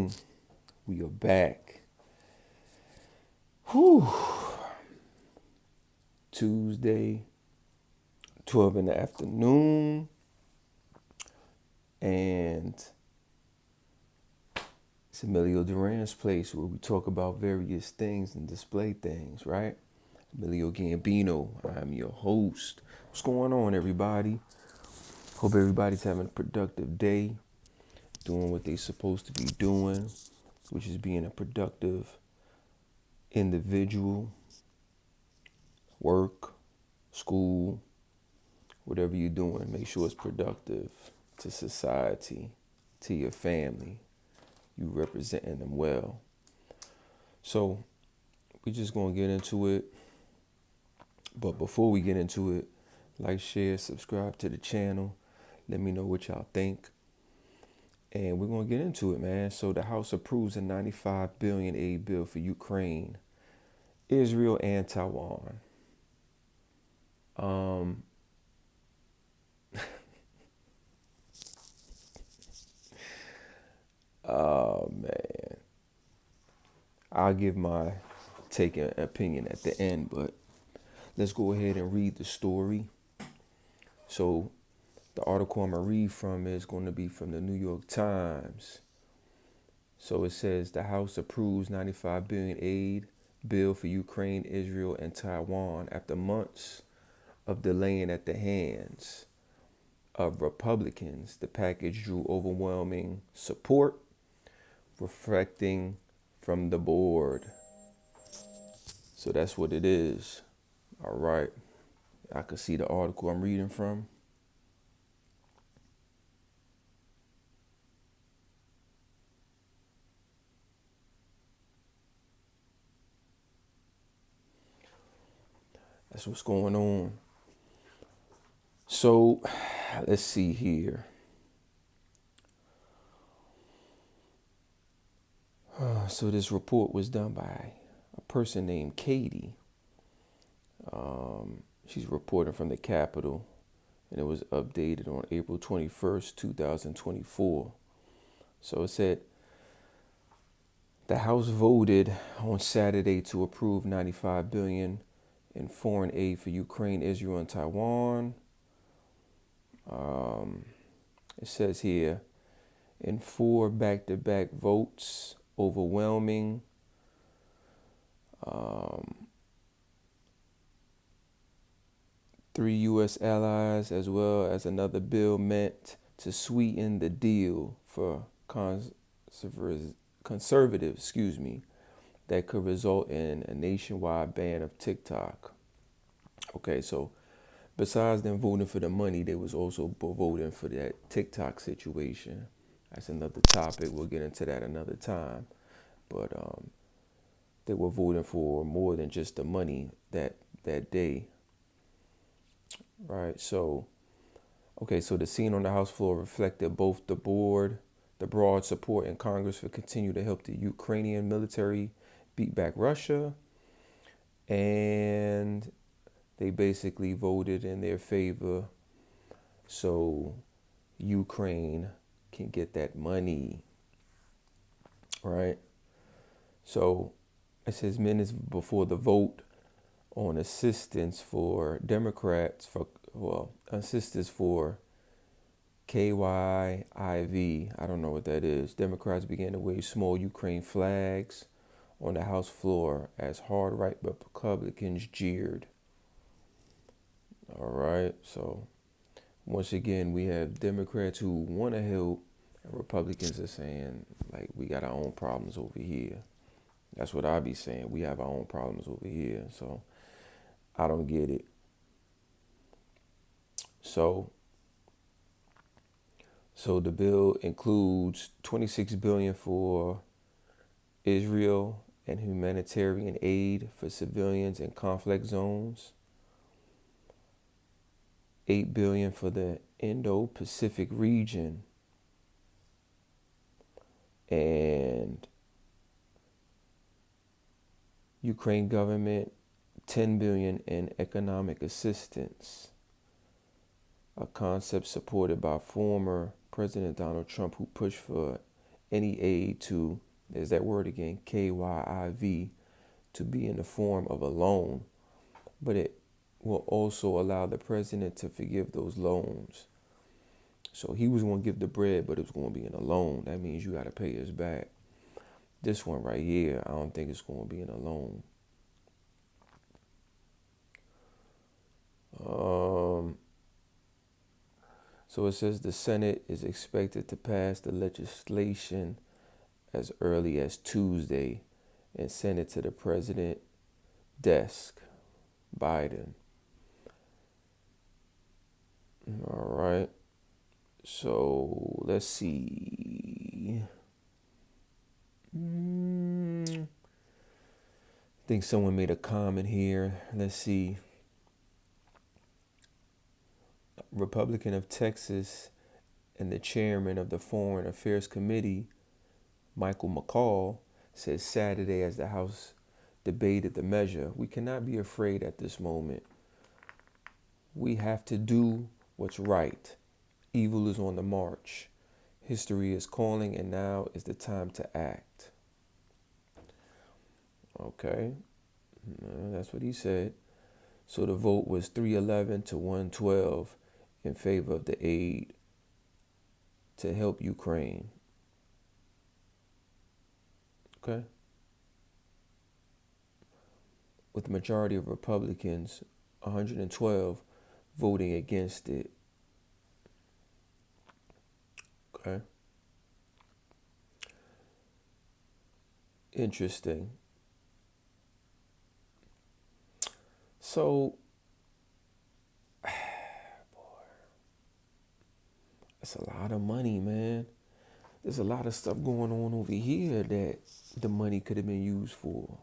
morning. We are back. Whew. Tuesday, 12 in the afternoon. And it's Emilio Duran's place where we talk about various things and display things, right? Emilio Gambino, I'm your host. What's going on, everybody? Hope everybody's having a productive day, doing what they're supposed to be doing, which is being a productive individual, work, school, whatever you're doing, make sure it's productive to society, to your family. You representing them well. So we just gonna get into it. But before we get into it, like, share, subscribe to the channel. Let me know what y'all think. And we're gonna get into it, man. So the House approves a $95 billion aid bill for Ukraine, Israel, and Taiwan. Oh man, I'll give my take and opinion at the end, but let's go ahead and read the story. So the article I'm gonna read from is going to be from the New York Times. So it says the House approves $95 billion aid bill for Ukraine, Israel, and Taiwan after months of delaying at the hands of Republicans. The package drew overwhelming support, reflecting from the board. So that's what it is. All right. I can see the article I'm reading from. That's what's going on. So let's see here. So this report was done by a person named Katie. She's reporting from the Capitol, and it was updated on April 21st, 2024. So it said, the House voted on Saturday to approve $95 billion in foreign aid for Ukraine, Israel, and Taiwan. It says here, in 4 back-to-back votes, overwhelming. 3 U.S. allies, as well as another bill meant to sweeten the deal for conservatives, that could result in a nationwide ban of TikTok. Okay, so besides them voting for the money, they was also voting for that TikTok situation. That's another topic. We'll get into that another time. But they were voting for more than just the money that day. Right. So, okay. So the scene on the House floor reflected both the broad support in Congress for continue to help the Ukrainian military beat back Russia, and they basically voted in their favor so Ukraine can get that money. Right. So it says minutes before the vote on assistance for Democrats assistance for KYIV. I don't know what that is. Democrats began to wave small Ukraine flags on the House floor as hard right Republicans jeered. All right. So once again, we have Democrats who want to help, and Republicans are saying, like, we got our own problems over here. That's what I be saying. We have our own problems over here. So I don't get it. So the bill includes $26 billion for Israel and humanitarian aid for civilians in conflict zones, $8 billion for the Indo-Pacific region, and Ukraine government $10 billion in economic assistance, a concept supported by former President Donald Trump, who pushed for any aid to, there's that word again, KYIV, to be in the form of a loan, but it will also allow the president to forgive those loans. So he was going to give the bread, but it was going to be in a loan. That means you got to pay us back. This one right here, I don't think it's going to be in a loan. So it says the Senate is expected to pass the legislation as early as Tuesday and send it to the president's desk, Biden. All right. So let's see. I think someone made a comment here. Let's see. Republican of Texas and the chairman of the Foreign Affairs Committee, Michael McCall, said Saturday as the House debated the measure, "We cannot be afraid at this moment. We have to do what's right. Evil is on the march. History is calling, and now is the time to act." Okay, that's what he said. So the vote was 311 to 112 in favor of the aid to help Ukraine. Okay. With the majority of Republicans, 112, voting against it. Okay. Interesting. So, it's a lot of money, man. There's a lot of stuff going on over here that the money could have been used for,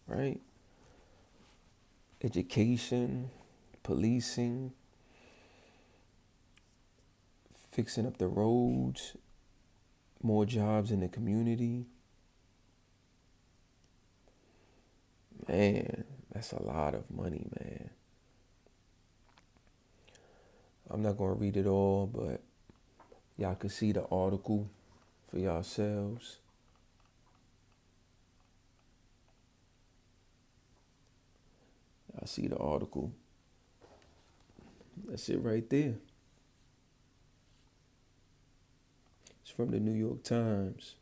right? Education, policing, fixing up the roads, more jobs in the community. Man, that's a lot of money, man. I'm not going to read it all, but y'all can see the article for yourselves. I see the article. That's it right there. It's from the New York Times.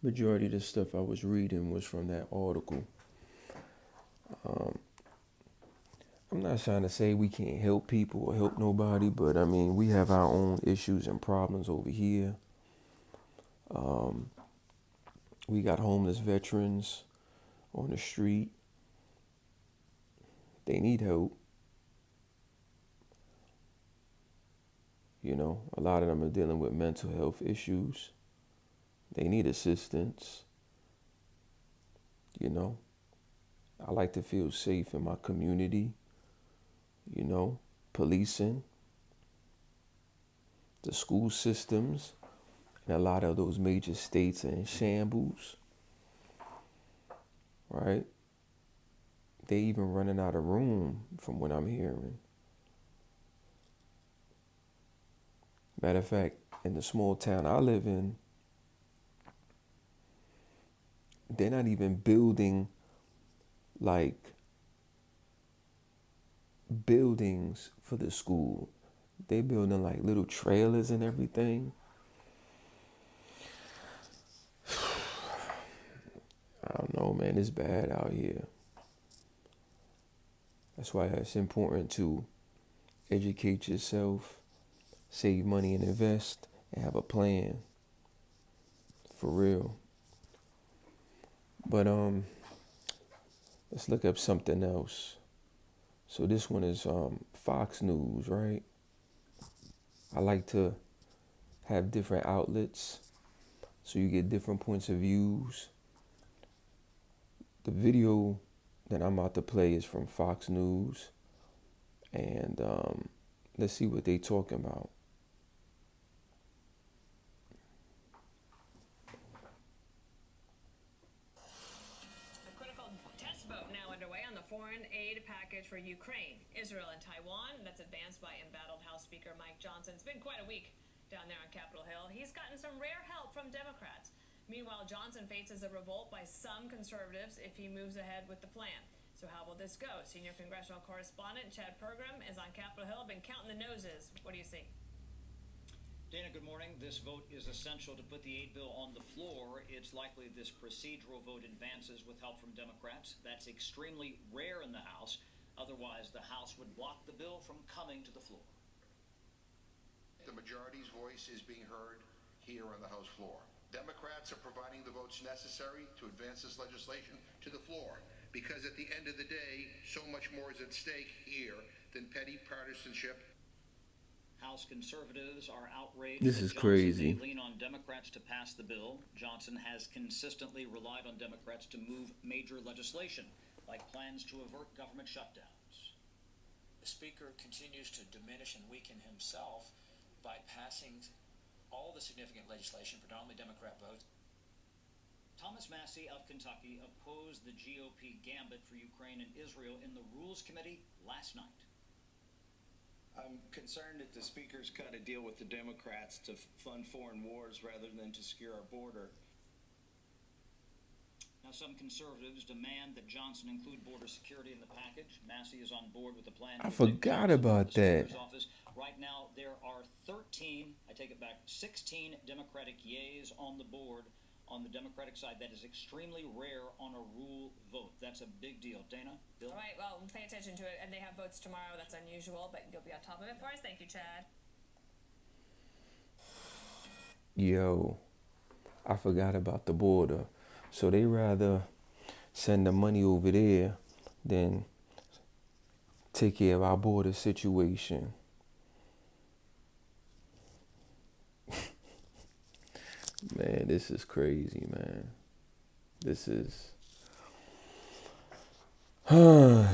Majority of the stuff I was reading was from that article. I'm not trying to say we can't help people or help nobody, but I mean, we have our own issues and problems over here. We got homeless veterans on the street. They need help. You know, a lot of them are dealing with mental health issues. They need assistance. You know, I like to feel safe in my community. You know, policing, the school systems, and a lot of those major states are in shambles, right? They even running out of room from what I'm hearing. Matter of fact, in the small town I live in, they're not even building like buildings for the school. They building like little trailers and everything. I don't know, man. It's bad out here. That's why it's important to educate yourself, save money and invest, and have a plan. For real. But let's look up something else. So this one is Fox News, right? I like to have different outlets so you get different points of views. The video that I'm about to play is from Fox News, and let's see what they talking about. A critical test vote now underway on the foreign aid package for Ukraine, Israel, and Taiwan that's advanced by embattled House Speaker Speaker Mike Johnson. It's been quite a week down there on Capitol Hill. He's gotten some rare help from Democrats. Meanwhile, Johnson faces a revolt by some conservatives if he moves ahead with the plan. So how will this go? Senior congressional correspondent Chad Pergram is on Capitol Hill. Been counting the noses. What do you see? Dana, good morning. This vote is essential to put the aid bill on the floor. It's likely this procedural vote advances with help from Democrats. That's extremely rare in the House. Otherwise, the House would block the bill from coming to the floor. The majority's voice is being heard here on the House floor. Democrats are providing the votes necessary to advance this legislation to the floor, because at the end of the day, so much more is at stake here than petty partisanship. House conservatives are outraged. This is that crazy. They lean on Democrats to pass the bill. Johnson has consistently relied on Democrats to move major legislation, like plans to avert government shutdowns. The Speaker continues to diminish and weaken himself by passing all the significant legislation, predominantly Democrat votes. Thomas Massie of Kentucky opposed the GOP gambit for Ukraine and Israel in the Rules Committee last night. I'm concerned that the Speaker's cut a deal with the Democrats to fund foreign wars rather than to secure our border. Now, some conservatives demand that Johnson include border security in the package. Massey is on board with the plan. I forgot about that. Office. Right now, there are 13, I take it back, 16 Democratic yeas on the board on the Democratic side. That is extremely rare on a rule vote. That's a big deal. Dana? Bill? All right, well, pay attention to it. And they have votes tomorrow. That's unusual, but you'll be on top of it for us. Thank you, Chad. Yo, I forgot about the border. So they rather send the money over there than take care of our border situation. Man, this is crazy, man. This is... I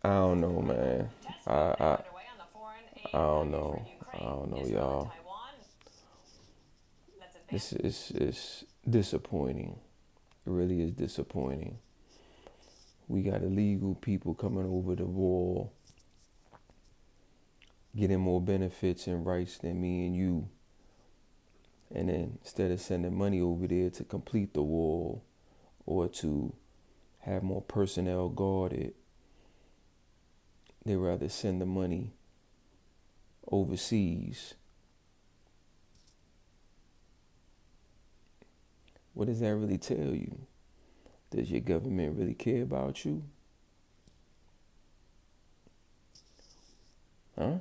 don't know, man. I don't know. I don't know, y'all. This is disappointing. It really is disappointing. We got illegal people coming over the wall, getting more benefits and rights than me and you. And then instead of sending money over there to complete the wall or to have more personnel guarded, they rather send the money overseas. What does that really tell you? Does your government really care about you? Huh?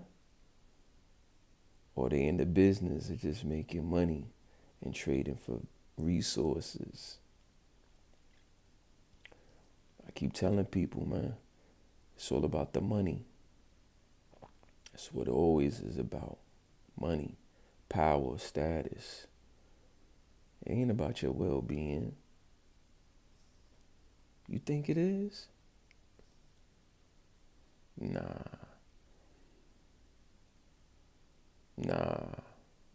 Or they in the business of just making money and trading for resources? I keep telling people, man, it's all about the money. That's what it always is about. Money, power, status. It ain't about your well-being. You think it is? Nah,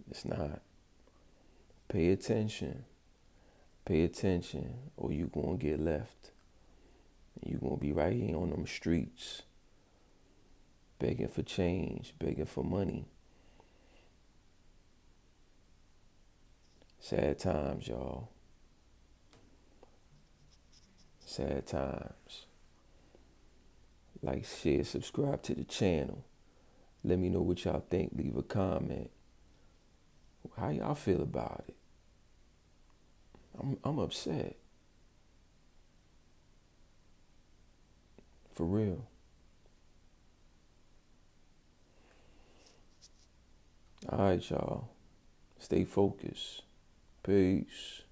it's not. Pay attention, or you gonna get left. And you gonna be right here on them streets, begging for change, begging for money. Sad times, y'all. Sad times. Like, share, subscribe to the channel. Let me know what y'all think. Leave a comment. How y'all feel about it? I'm upset. For real. All right, y'all. Stay focused. Peace.